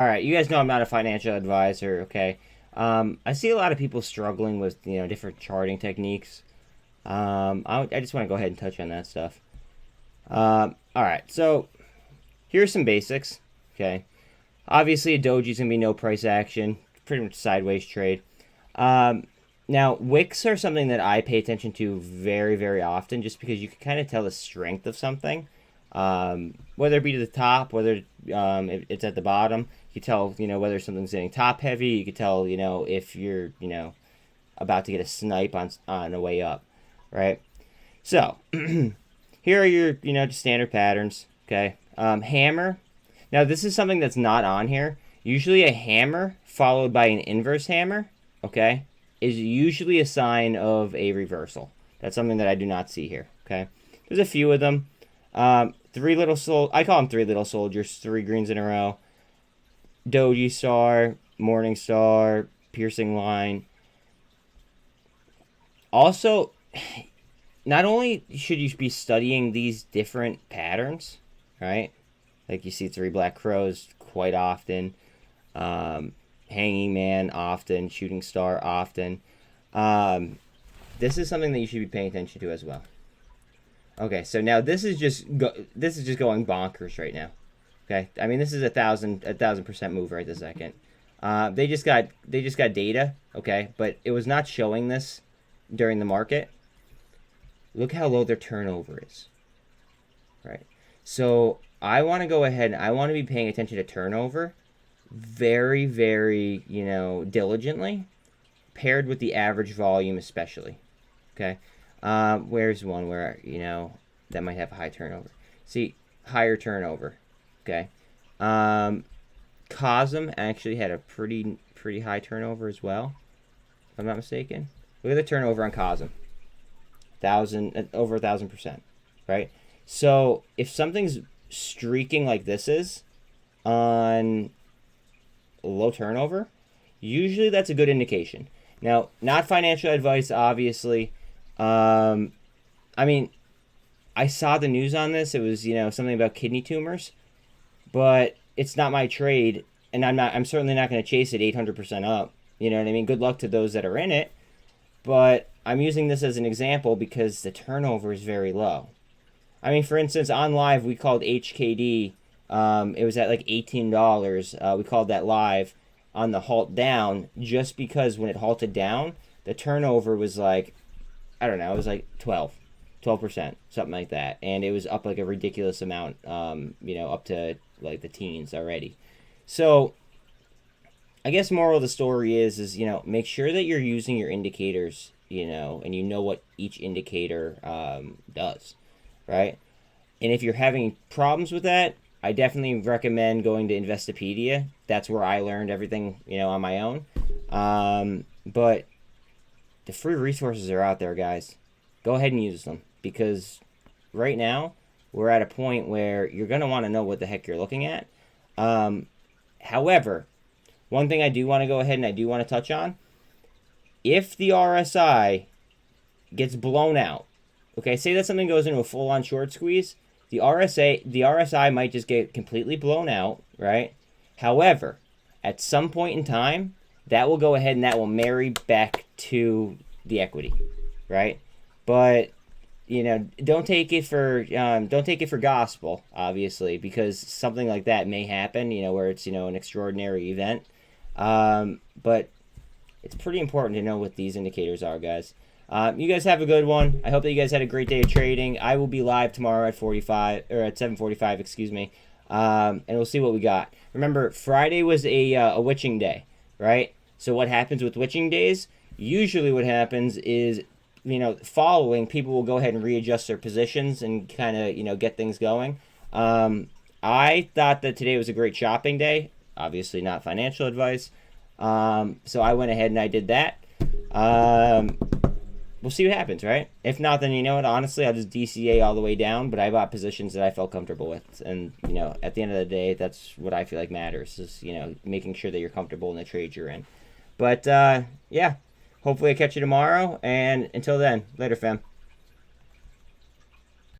All right, you guys know I'm not a financial advisor, okay? I see a lot of people struggling with different charting techniques. I just want to go ahead and touch on that stuff. All right, so here's some basics, okay? Obviously, a doji's gonna be no price action, pretty much sideways trade. Um, Now, wicks are something that I pay attention to very, very often, just because you can kind of tell the strength of something, whether it be to the top, whether it's at the bottom. You can tell, whether something's getting top heavy. You can tell, if you're, about to get a snipe on the way up, right? So, here are your, just standard patterns. Okay, hammer. Now, this is something that's not on here. Usually, a hammer followed by an inverse hammer, okay, is usually a sign of a reversal. That's something that I do not see here. Okay, there's a few of them. I call them three little soldiers. 3 greens in a row. Doji star, morning star, piercing line. Also, not only should you be studying these different patterns, right? Like you see 3 black crows quite often. Hanging man often, shooting star often. This is something that you should be paying attention to as well. Okay, so now this is just going bonkers right now. Okay, I mean this is a 1,000% move right this second. They just got data. Okay, but it was not showing this during the market. Look how low their turnover is. Right, so I want to go ahead and I want to be paying attention to turnover very, very, diligently, paired with the average volume especially. Okay, where's one where that might have a high turnover? See, higher turnover. Okay, Cosm actually had a pretty high turnover as well, if I'm not mistaken. Look at the turnover on Cosm, over 1,000%, right? So if something's streaking like this is on low turnover, usually that's a good indication. Now, not financial advice, obviously. I mean, I saw the news on this. It was, something about kidney tumors, but it's not my trade, and I'm certainly not going to chase it 800% up. You know what I mean? Good luck to those that are in it, but I'm using this as an example because the turnover is very low. I mean, for instance, on live, we called HKD. It was at like $18. We called that live on the halt down just because when it halted down, the turnover was like, I don't know, it was like 12%, something like that. And it was up like a ridiculous amount, up to like the teens already. So I guess moral of the story is make sure that you're using your indicators, and you know what each indicator does, right? And if you're having problems with that, I definitely recommend going to Investopedia. That's where I learned everything, on my own. But the free resources are out there, guys. Go ahead and use them because right now we're at a point where you're going to want to know what the heck you're looking at. However, one thing I do want to go ahead and I do want to touch on, if the RSI gets blown out, okay, say that something goes into a full-on short squeeze, the RSI might just get completely blown out, right? However, at some point in time, that will go ahead and that will marry back to the equity, right? But don't take it for gospel, obviously, because something like that may happen, where it's an extraordinary event. But it's pretty important to know what these indicators are, guys. You guys have a good one. I hope that you guys had a great day of trading. I will be live tomorrow at 7:45, excuse me. And we'll see what we got. Remember, Friday was a witching day, right? So what happens with witching days? Usually what happens is, following, people will go ahead and readjust their positions and kind of, get things going. I thought that today was a great shopping day. Obviously not financial advice. So I went ahead and I did that. We'll see what happens, right? If not, then honestly, I'll just DCA all the way down, but I bought positions that I felt comfortable with. And, at the end of the day, that's what I feel like matters is, making sure that you're comfortable in the trade you're in. But, yeah, hopefully I catch you tomorrow. And until then, later, fam.